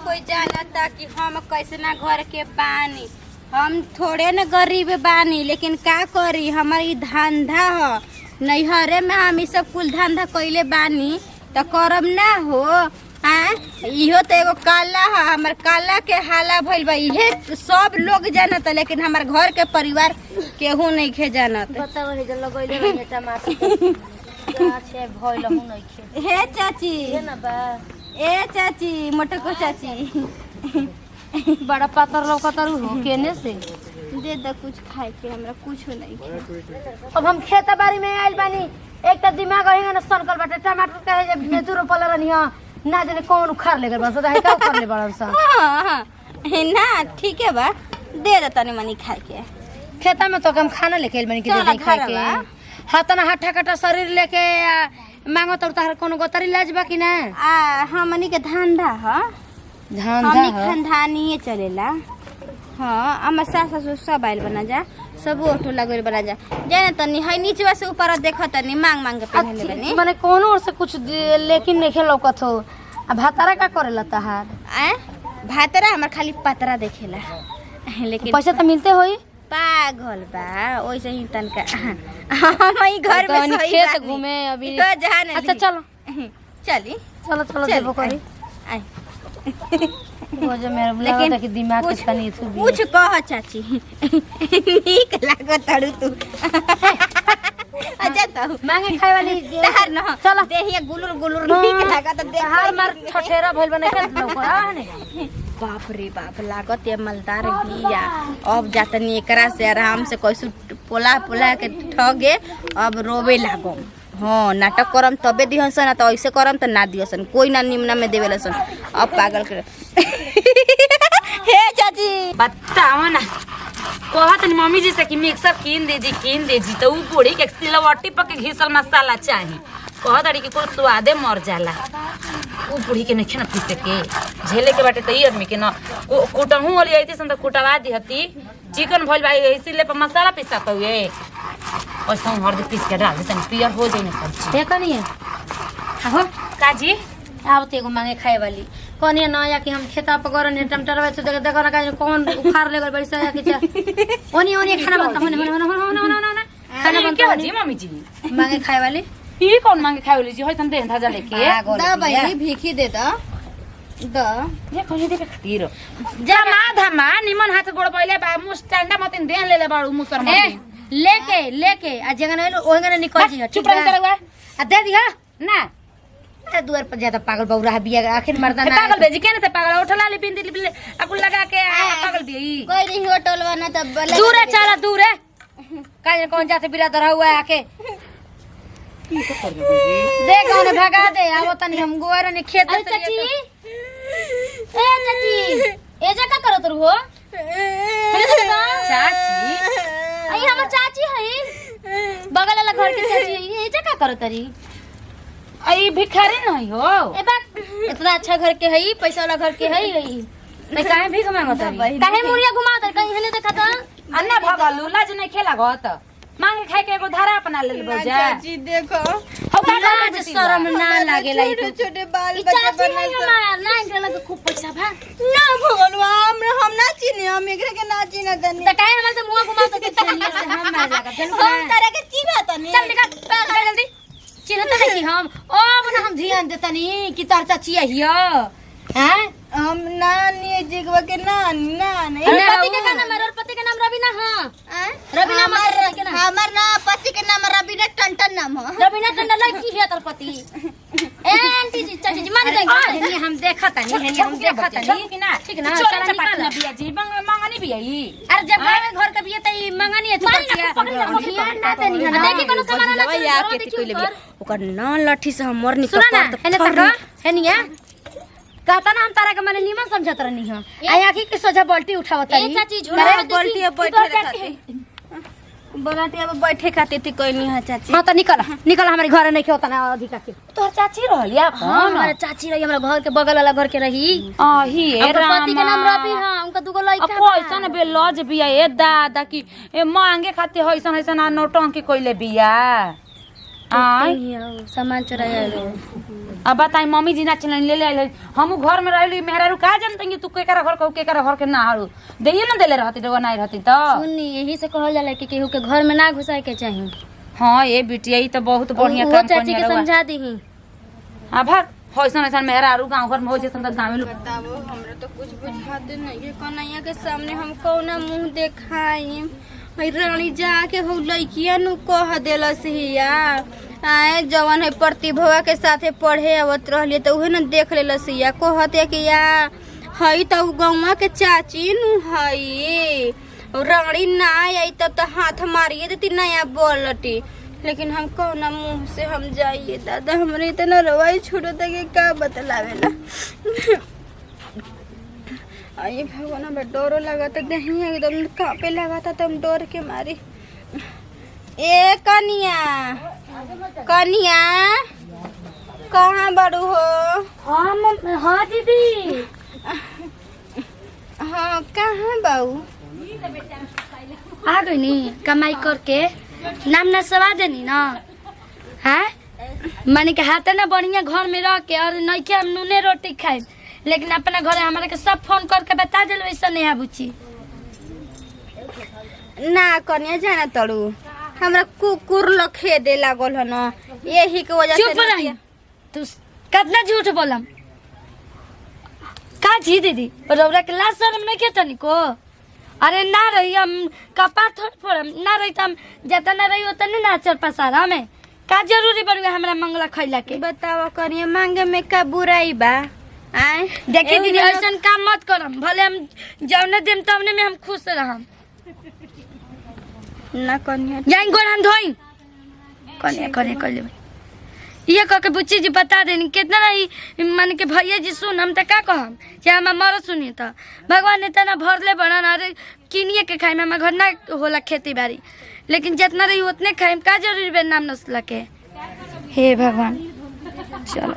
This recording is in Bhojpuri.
कोई जानता कि हम कैसे ना घर के बानी। हम थोड़े न गरीब बानी, लेकिन का करी, हमारी धंधा ह। नैहरे में हम ई सब कुल धंधा कइले बानी तो करम ना हो। इहो तो एगो काला है, हमार काला के हाला भइल बा। इहे सब लोग जानत, लेकिन हमार घर के परिवार केहू नहीं खे जानत। बताओ हे जल्ला गइले बने टमाटर गाछे भइल हूं नहीं खे। हे चाची, हे ना बा ए चाची, मोटको चाची, बड़ा पातर लौकतरू हो केने से दे द कुछ खाए के, हमरा कुछ नहीं खे। अब हम खेत बाड़ी में आइल बानी, एक त दिमाग है ना सनकल बाटे। टमाटर कहे जे मेदू रोपल रहनी ह, ना जाने कौन उखाड़ ले गल बस है का उखाड़ ले बड़न सा। हां ना ठीक है बा, दे द तनी मनी खाए के। खेता में तो हम खाना लेके आइल बानी कि दे खाए के। हाथ ना हट्ठा कट्टा शरीर लेके मांगो तो तार कोनो गोतरी लाज बा कि ना। हमनी के धंधा ह, धंधा हमनी खानदानी चलेला। हाँ, हमार सास ससुर सब आइल बना जा, सब ओठो लगल बना जा। जाने तनी है नीचवा से ऊपर देखो तनी मांग मांग के पहनले बनी। माने कोनो और से कुछ लेकिन नहीं लौकत हो। अब भातारा का करेला तहार? भातरा हमार खाली पतरा देखेला, लेकिन पैसा तो मिलते होई। पागल बा ओइसे ही तनका। हम ही घर में सही खेत घूमे अभी तो जान। अच्छा चलो चली, चलो चलो देबो करी। आई वो जो मेरा लेकिन कि दिमाग के तनी थू भी कुछ कह चाची, नीक लागत तड़ू तू। अच्छा तो मांगे खाए वाली तहर न चलो देहिया गुलुर गुलुर नीक लागत देख। हार मार ठठेरा भइल बने के लौकरा है। बाप रे बाप, लागत ये मलदार बिया। अब जातनी एकरा से आराम से कैसे पोला पोला के ठगे, अब रोवे लागो। हाँ, नाटक करम तबे दिहसन, ना तो ऐसे करम तो ना दिहसन, कोई ना निमना में देवेला सन। अब पागल कर। हे चाची बताओ ना, कहत नहीं मम्मी जी से कि मिक्सर कीन दीजिए तो ऊ बूढ़ी के सिलवट्टी पर के घिसल मसाला चाहिए। कहत अड़ी कि कोई स्वादे मर जाला। ऊ बूढ़ी के नहीं ना पीसे के झेले के बाटे तो ई आदमी के ना कुटहू वाली आई थी सन तो कुटवा दी हती। चिकन भइल भाई इसीलिए पर मसाला पिसा तो ये और सब हर दे पीस के डाल दे तनी पियर हो जाए ना सब्जी। ये कनी है हो काजी अब तेगो मांगे खाए वाली कनी ना या कि हम खेता पकड़ ने टमाटर वे तो देखो ना कौन उखाड़ ले गल बड़ी सा या कि ओनी ओनी खाना बनता होने होने खाना बनता क्या जी मम्मी जी मांगे खाए वाली। ई कौन मांगे खाए वाली जी होय तन दे धाजा लेके दा भाई भीखी दे दा द ये कहीं दे खातिर जमा धमा निमन हाथ गोड़ पहिले बा मुस्टंडा मतिन देन ले ले बाड़ू मुसर मत लेके आ जगन ओहंगन निकल जी चुप रह करवा आ दे दिया ना अरे दुआर पर ज्यादा पागल बौरा बिया आखिर मर्दा ना पागल बेजी केने से पागल उठला ले पिन दिल अकुल लगा के पागल बिई कोई नहीं होटल वाला तब दूर है चला दूर है काहे कौन जाते बिरादर हुआ है आके देख उन्हें भगा दे आवो तनी हम गोर ने खेत में चाची ए चाची ए जा का करत हो चाची आई हमर चाची है बगल वाला घर के चाची है। ए जा का करत रही? आई भिखारी नहीं हो ए बा इतना अच्छा घर के है, पैसा वाला घर के है। नहीं काहे भीख मांगत रही काहे मुड़िया घुमा दे कहीं हने देखा था। अन्ना भगलू लाज नहीं खेला गत मांगे खाए के एगो धारा अपना ले ले जा चाची देखो हो का लाज शरम ना लागेला ई छोटे बाल बच्चे बने हमार ना इनके लगे खूब पैसा भा ना भगलवा हम ना चिने, हम एकरे के ना चिने तनी त काहे हमर से मुंह घुमा तो के चिनिया से हम मार लगा हम तारे के चिना तनी चल निकल पैर जल्दी चिन्हत नहीं कि हम अब ना हम ध्यान देतनी कि तार चाची हिया हैं हम ना नहीं जिगवा के ना नहीं पति के का नाम और पति के नाम रवि ना हां रवीना मर के नाम हमर ना पति के नाम रवीना टंटन नाम है। रवीना टंडन लड़की है तोर पति ए आंटी जी चाची जी मान जाएंगे हम देखतनी हम देखतनी कि ना ठीक ना चल चल निकल ना बिया जी मंगनी बिया ई अरे जब गाँव घर के बिया तई मंगनी है तू क्या ना तनी है देखी कोनो सामान ना या के कोई ले ओकर ना लाठी से हमर निकल सुना ना एने तक है निया कहता ना हम तारा के माने नीमन समझत रहनी हां आई आखी के सोझा बाल्टी उठावत रही ए चाची झोला में बाल्टी बैठे रहते बोलाते अब बैठे खाते थी कोई नहीं है चाची। हां तो निकल हमारे घर नहीं होता ना अधिका के तोहर चाची रहलिया हां हमारे चाची रही हमरा घर के बगल वाला घर के रही आही ए रामा पति के नाम रवि हां उनका दुगो लड़का अब पैसा बे लज बिया ए दादा की ए मांगे खातिर होइसन होइसन आ नौटंकी कोइले बिया सामान चुराया लो अब बताई मम्मी जी ना चलन ले ले हम घर में रहली मेहरारू का जानते कि तू केकरा घर केकरा घर के ना हारू देइए ना देले रहती तो नहीं रहती तो सुनी यही से कहल जाला कि केहू के घर में ना घुसाए के चाहिए। हां ये बिटिया ई तो बहुत बढ़िया वो काम चाची के करनी समझा दीही। हां भाग होइसन ऐसन मेहरारू गांव घर में हो जैसन त गांव में बताओ हमरा तो कुछ बुझाते नहीं है कन्हैया के सामने हम कौना मुंह देखाई रानी जाके हो लइकिया नु कह देलस हिया आए जवन है प्रतिभा के साथे पढ़े आवत रहलिए तो उहे न देख लेलस हिया कहते कि या हई त गौवा के चाची नु हई रानी ना आई तब तो हाथ मारिए देती नया बोलटी लेकिन हम कौना मुंह से हम जाइए दादा हमरे इतना रवाई छोड़ो तक का बतलावेला आई भगवान हमें डरो लगा था नहीं एकदम कांपे लगा था तुम डर के मारी ए कनिया कनिया कहाँ बड़ू हो हाँ दीदी हाँ कहाँ बाऊ आ गई नी कमाई करके नाम ना सवा देनी ना है माने के हाथ ना बढ़िया घर में रह के और नहीं के हम नूने रोटी खाए लेकिन अपना घर हमारे के सब फोन करके बता दिल वैसा नहीं है बुची ना कनिया जाना तड़ू हमरा कुकुर लखे दे लागल है ना यही के वजह से चुप रही तू कितना झूठ बोलम का जी दीदी रौरा के लाज शर्म नहीं के तनिको अरे ना रही हम कपार थोड़ फोड़म ना रही तो हम जितना रही उतने ना चल पसारा में का जरूरी बड़ी हमरा मंगला खैला के बताओ कनिया मांगे में का बुराई बा आए देखिए दीदी ऐसा काम मत करम भले हम जौने दिन तवने में हम खुश रहम ना कनिया जाई गोड़न धोई कने कने कर ले ये कह के बुच्ची जी बता देनी कितना रही मन के भैया जी सुन हम तो का कहम या हम मर सुनी तो भगवान ने तना भरले बनन अरे किनिए के खाए में हम घर ना होला खेती बाड़ी लेकिन जितना रही उतने खाए का जरूरी बे नाम नस्ल के हे भगवान चलो